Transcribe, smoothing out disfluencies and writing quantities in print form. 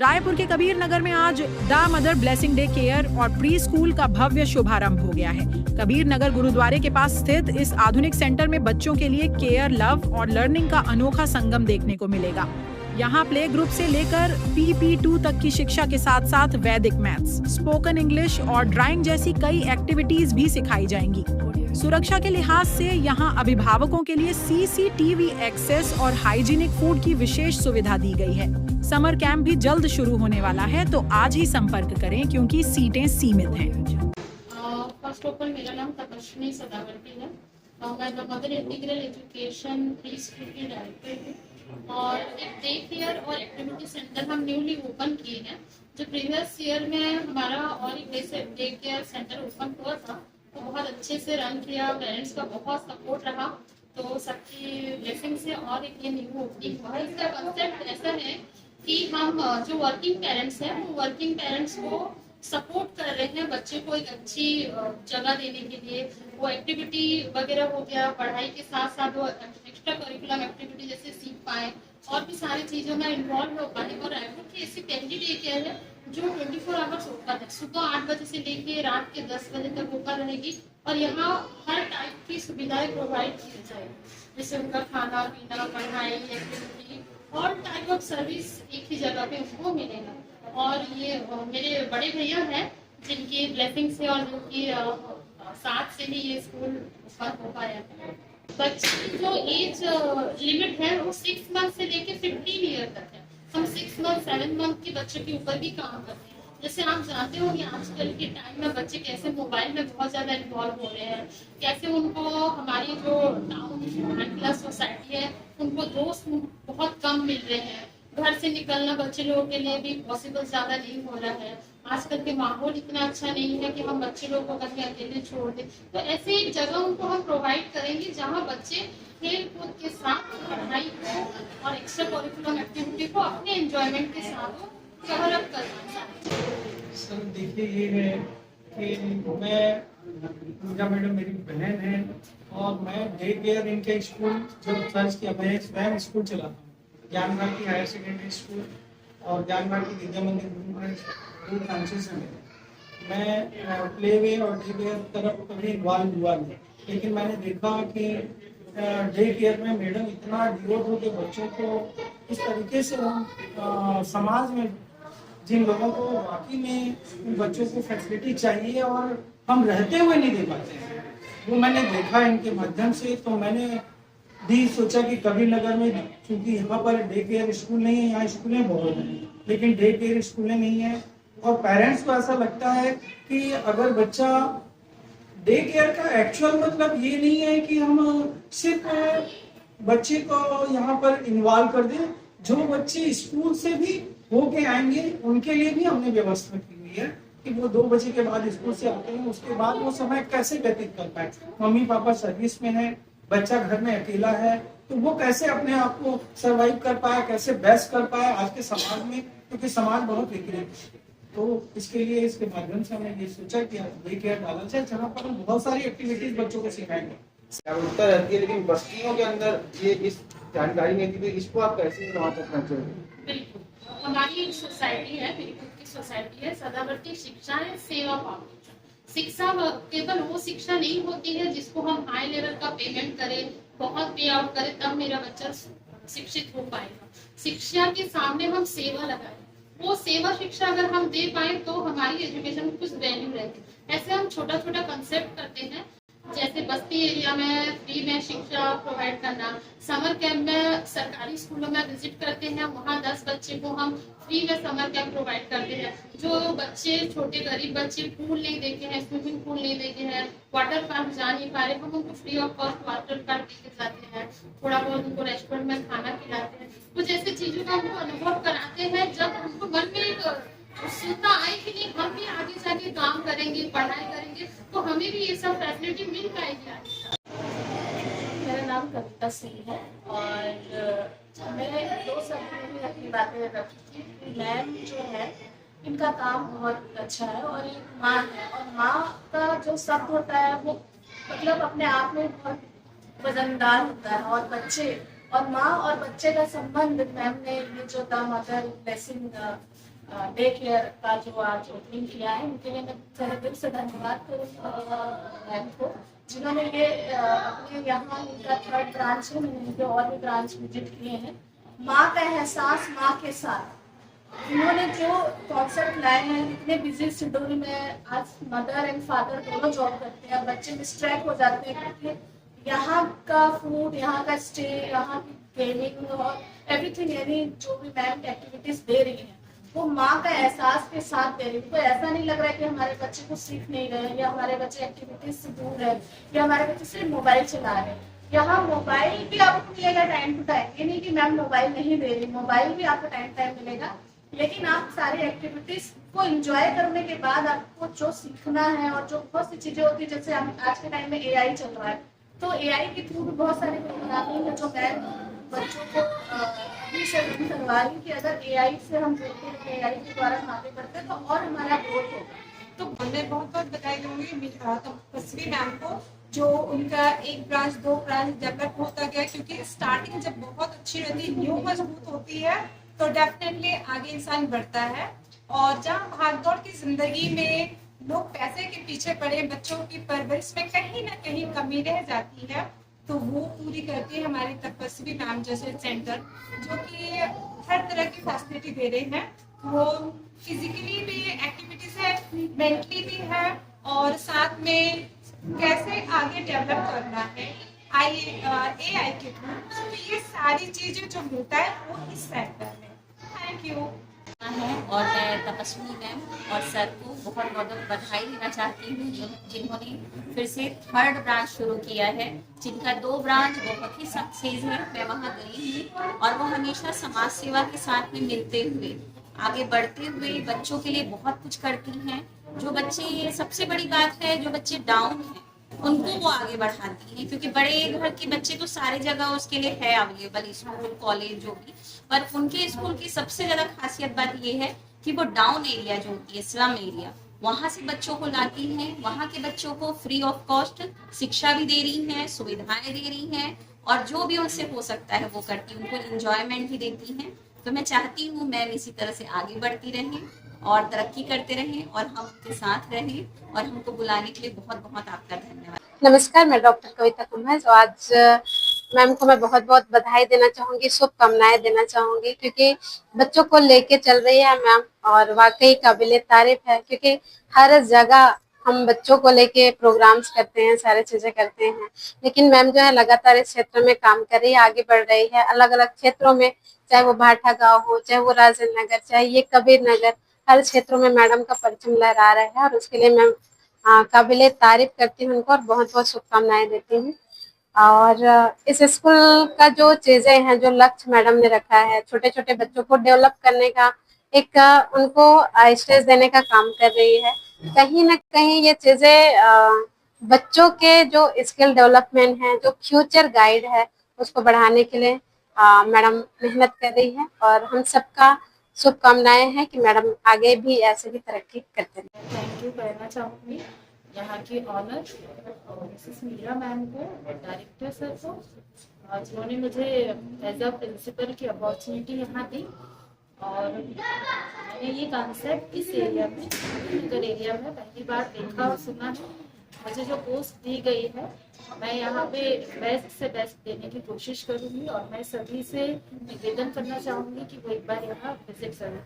रायपुर के कबीर नगर में आज the mother blessing day care और प्री स्कूल का भव्य शुभारंभ हो गया है। कबीर नगर गुरुद्वारे के पास स्थित इस आधुनिक सेंटर में बच्चों के लिए केयर, लव और लर्निंग का अनोखा संगम देखने को मिलेगा। यहाँ प्ले ग्रुप से लेकर PP2 तक की शिक्षा के साथ साथ वैदिक मैथ्स, स्पोकन इंग्लिश और ड्राइंग जैसी कई एक्टिविटीज भी सिखाई जाएंगी। सुरक्षा के लिहाज से यहाँ अभिभावकों के लिए CCTV एक्सेस और हाइजीनिक फूड की विशेष सुविधा दी गई है। समर कैंप भी जल्द शुरू होने वाला है, तो आज ही संपर्क करें क्योंकि सीटें सीमित हैं। फर्स्ट ऑफ ऑल मेरा नाम तपस्विनी सदावर्ती है। मैं the mother integral education pre school की डायरेक्टर हूँ और एक डे केयर और एक्टिविटी सेंटर हम न्यूली ओपन किए हैं। जो प्रीवियस ईयर में हमारा और एक डे केयर सेंटर ओपन हुआ था तो बहुत अच्छे से रन किया, पेरेंट्स का बहुत सपोर्ट रहा, तो सबकी ब्लेसिंग से और एक ये न्यू ओपनिंग हुआ है। इसका कंसेप्ट ऐसा है कि हम जो वर्किंग पेरेंट्स हैं वो वर्किंग पेरेंट्स को सपोर्ट कर रहे हैं बच्चे को एक अच्छी जगह देने के लिए। वो एक्टिविटी वगैरह हो गया, पढ़ाई के साथ साथ वो एक्स्ट्रा करिकुलम एक्टिविटी जैसे सीख पाए और भी सारी चीज़ों में इन्वॉल्व हो पाए। और रायपुर की ऐसी पहली डे केयर है जो 24 आवर्स ओपन है। सुबह 8 बजे से लेके रात के 10 बजे तक ओपन रहेगी और यहाँ हर टाइप की सुविधाएं प्रोवाइड की जाएगी, जैसे उनका खाना पीना, पढ़ाई, activity, all type of service एक ही जगह पे उनको मिलेगा। और ये मेरे बड़े भैया हैं जिनकी ब्लेसिंग से और जिनकी साथ से ही ये स्कूल ओपन हो पाया है। बच्चे की जो एज लिमिट है वो 6 मंथ से लेके 15 ईयर तक है। हम 6 मंथ 7 मंथ के बच्चों के ऊपर भी काम करते हैं। जैसे आप जानते हो कि आजकल के टाइम में बच्चे कैसे मोबाइल में बहुत ज्यादा इन्वॉल्व हो रहे हैं, कैसे उनको हमारी जो टाउन क्लास सोसाइटी है उनको दोस्त बहुत कम मिल रहे हैं। घर से निकलना बच्चे लोगों के लिए भी पॉसिबल ज्यादा नहीं हो रहा है। आजकल के माहौल इतना अच्छा नहीं है कि हम बच्चे लोगों को कहीं अकेले छोड़ दें। तो ऐसे एक जगह उनको हम प्रोवाइड करेंगे जहाँ बच्चे खेल कूद के साथ पढ़ाई को और एक्स्ट्रा करिकुलम एक्टिविटी को अपने एंजॉयमेंट के साथ कवर अप करना। सर देखिए, ये है कि मैं पूजा मैडम मेरी बहन है और मैं डे केयर इनके स्कूल जब सर्च किया, मैं स्वयं स्कूल चलाता हूँ, ज्ञान भारती हायर सेकेंडरी स्कूल और ज्ञान भारती विद्या मंदिर फ्रांसिस है। मैं प्ले वे और डे केयर तरफ कभी इन्वॉल्व हुआ नहीं, लेकिन मैंने देखा कि डे केयर में मैडम इतना डिवोट होकर बच्चों को इस तरीके से समाज में जिन लोगों को वाकई में उन बच्चों को फैसिलिटी चाहिए और हम रहते हुए नहीं दे पाते हैं, वो मैंने देखा इनके माध्यम से। तो मैंने भी सोचा कि कबीर नगर में, क्योंकि यहाँ पर डे केयर स्कूल नहीं है, यहाँ स्कूलें बहुत हैं लेकिन डे केयर स्कूलें नहीं है और पेरेंट्स को ऐसा लगता है कि अगर बच्चा डे केयर का एक्चुअल मतलब ये नहीं है कि हम सिर्फ बच्चे को यहाँ पर इन्वॉल्व कर दें। जो बच्चे स्कूल से भी होके आएंगे उनके लिए भी हमने व्यवस्था की हुई है कि वो 2 बजे के बाद स्कूल से आते हैं, उसके बाद वो समय कैसे व्यतीत कर पाए। मम्मी पापा सर्विस में है, बच्चा घर में अकेला है, तो वो कैसे अपने आप को सर्वाइव कर पाए, कैसे बेस्ट कर पाए आज के समाज में, क्योंकि समाज बहुत विकृत है। तो इसके लिए इसके माध्यम से हमने ये सोचा कि डे केयर डाला जाए जहाँ पर हम बहुत सारी एक्टिविटीज बच्चों को सिखाएंगे। जागरूकता रहती है, लेकिन बस्तियों के अंदर ये इस जानकारी नहीं थी, तो इसको आप कैसे वहाँ तक पहुँचे? बिल्कुल, हमारी एक सोसाइटी है, मेरी खुद की सोसाइटी है, सदावर्ती शिक्षा है सेवा फाउंडेशन। शिक्षा केवल वो शिक्षा नहीं होती है जिसको हम हाई लेवल का पेमेंट करें, बहुत पे आउट करें तब मेरा बच्चा शिक्षित हो पाएगा। शिक्षा के सामने हम सेवा लगाएं, वो सेवा शिक्षा अगर हम दे पाए तो हमारी एजुकेशन में कुछ वैल्यू रहेगी। ऐसे हम छोटा छोटा कंसेप्ट करते हैं, जैसे बस्ती एरिया में फ्री में शिक्षा प्रोवाइड करना, समर कैंप में सरकारी स्कूलों में विजिट करते हैं, वहाँ 10 बच्चे को हम फ्री में समर कैंप प्रोवाइड करते हैं। जो बच्चे छोटे गरीब बच्चे पूल नहीं देखे हैं, स्विमिंग पूल नहीं देखे हैं, वाटर पार्क जा नहीं पा रहे, हम उनको free of cost water park लेके जाते हैं, थोड़ा बहुत उनको रेस्टोरेंट में खाना खिलाते हैं। कुछ ऐसी चीजों का उनको अनुभव कराते हैं जब उनको मन में एक उत्सुकता आए कि नहीं हम भी आगे जाके काम करेंगे, पढ़ाई करेंगे तो हमें भी ये सब फैसिलिटी मिल पाएगी आगे। मेरा नाम कविता सिंह है और मैंने 2 शब्द में अपनी बातें रखी थी। मैम जो है इनका काम बहुत अच्छा है और एक माँ है, और माँ का जो शब्द होता है वो मतलब अपने आप में बहुत वजनदार होता है। और बच्चे और माँ और बच्चे का संबंध मैम ने ये जो the mother blessing day care का जो आज ओपनिंग किया है, उनके लिए मैं तहे दिल से धन्यवाद करूँगी मैम को, जिन्होंने ये अपने यहाँ इनका 3rd ब्रांच है, मैंने इनके और भी ब्रांच विजिट किए हैं। माँ का एहसास माँ के साथ इन्होंने जो कॉन्सेप्ट लाए हैं, इतने बिजी शेड्यूल में आज मदर एंड फादर दोनों जॉब करते हैं, बच्चे डिस्ट्रैक्ट हो जाते हैं क्योंकि यहाँ का फूड, यहाँ का स्टे, यहाँ की गेमिंग और एवरीथिंग, यानी जो भी मैम एक्टिविटीज दे रही हैं वो माँ का एहसास के साथ दे रही है। तो ऐसा नहीं लग रहा है कि हमारे बच्चे को सीख नहीं रहे या हमारे बच्चे एक्टिविटीज से दूर है या हमारे बच्चे सिर्फ मोबाइल चला रहे हैं। यहाँ मोबाइल भी आपको मिलेगा टाइम टू टाइम, ये नहीं कि मैम मोबाइल नहीं दे रही, मोबाइल भी आपको टाइम टाइम मिलेगा, लेकिन आप सारी एक्टिविटीज को एंजॉय करने के बाद आपको जो सीखना है और जो बहुत सी चीजें होती है, जैसे आज के टाइम में AI चल रहा है, तो AI के थ्रू भी बहुत सारी प्रोग्रामिंग है जो मैम बच्चों को भी शेड्यूल करवा रही कि अगर AI से हम जुड़ते हैं, AI के द्वारा हम आगे बढ़ते हैं तो और हमारा ग्रोथ होगा। तो मैं बहुत बहुत बधाई दूंगी तपस्वी मैम को, जो उनका 1 ब्रांच 2 ब्रांच डेवलप होता गया, क्योंकि स्टार्टिंग जब बहुत अच्छी रहती है, न्यू मजबूत होती है, तो डेफिनेटली आगे इंसान बढ़ता है। और जहाँ भागदौड़ की जिंदगी में लोग पैसे के पीछे पड़े, बच्चों की परवरिश में कहीं ना कहीं कमी रह जाती है, तो वो पूरी करती है हमारी तपस्वी मैम जैसे सेंटर, जो कि हर तरह की फैसिलिटी दे रहे हैं। वो फिजिकली भी एक्टिविटीज है, मेंटली भी है, और साथ में कैसे आगे डेवलप करना है AI के थ्रू, तो ये सारी चीजें जो मिलता है वो इस सेंटर में। थैंक यू है। और मैं तपस्वी मैम और सर को बहुत बहुत बधाई देना चाहती हूँ, जिन्होंने फिर से 3rd ब्रांच शुरू किया है, जिनका 2 ब्रांच बहुत ही सक्सेस है। मैं वहाँ गई हूँ और वो हमेशा समाज सेवा के साथ में मिलते हुए आगे बढ़ते हुए बच्चों के लिए बहुत कुछ करती हैं। जो बच्चे, सबसे बड़ी बात है, जो बच्चे डाउन हैं उनको वो आगे बढ़ाती हैं, क्योंकि बड़े घर के बच्चे तो सारे जगह उसके लिए है अवेलेबल, स्कूल कॉलेज जो भी, पर उनके स्कूल की सबसे ज्यादा खासियत बात ये है कि वो डाउन एरिया जो होती है, स्लम एरिया, वहां से बच्चों को लाती हैं। वहां के बच्चों को फ्री ऑफ कॉस्ट शिक्षा भी दे रही हैं, सुविधाएं दे रही हैं, और जो भी उनसे हो सकता है वो करती हैं, उनको इंजॉयमेंट भी देती हैं। तो मैं चाहती हूँ मैम इसी तरह से आगे बढ़ती रहें और तरक्की करते रहें और हम उनके साथ रहें, और हमको बुलाने के लिए बहुत बहुत आपका धन्यवाद। नमस्कार, मैं डॉक्टर कविता कुंभा। जो आज मैम को मैं बहुत बहुत बधाई देना चाहूंगी, शुभकामनाएं देना चाहूंगी, क्योंकि बच्चों को लेके चल रही है मैम, और वाकई काबिले तारीफ है, क्योंकि हर जगह हम बच्चों को लेके प्रोग्राम्स करते हैं, सारी चीजें करते हैं, लेकिन मैम जो है लगातार इस क्षेत्र में काम कर रही है, आगे बढ़ रही है अलग अलग क्षेत्रों में, चाहे वो भाठा गाँव हो, चाहे वो राजेंद्र नगर, चाहे ये कबीर नगर, हर क्षेत्रों में मैडम का परचम लहरा रहा है, और उसके लिए मैं काबिले तारीफ करती हूँ उनको और बहुत बहुत शुभकामनाएं देती हूँ। और इस स्कूल का जो चीजें हैं, जो लक्ष्य मैडम ने रखा है, छोटे छोटे बच्चों को डेवलप करने का, एक उनको स्टेज देने का काम कर रही है। कहीं ना कहीं ये चीजें बच्चों के जो स्किल डेवलपमेंट है, जो फ्यूचर गाइड है, उसको बढ़ाने के लिए मैडम मेहनत कर रही है, और हम सबका शुभकामनाएं हैं कि मैडम आगे भी ऐसे ही तरक्की करते रहें। थैंक यू कहना चाहूँगी यहाँ की ऑनर मिसेस मीरा मैम को और डायरेक्टर सर को, जिन्होंने मुझे एज अ प्रिंसिपल की अपॉर्चुनिटी यहाँ दी। और मैंने ये कॉन्सेप्ट इस एरिया में, नगर एरिया में पहली बार देखा और सुना है। मुझे जो पोस्ट दी गई है, मैं यहाँ पे बेस्ट से बेस्ट देने की कोशिश करूँगी, और मैं सभी से निवेदन करना चाहूँगी कि वो एक बार यहाँ विजिट करें।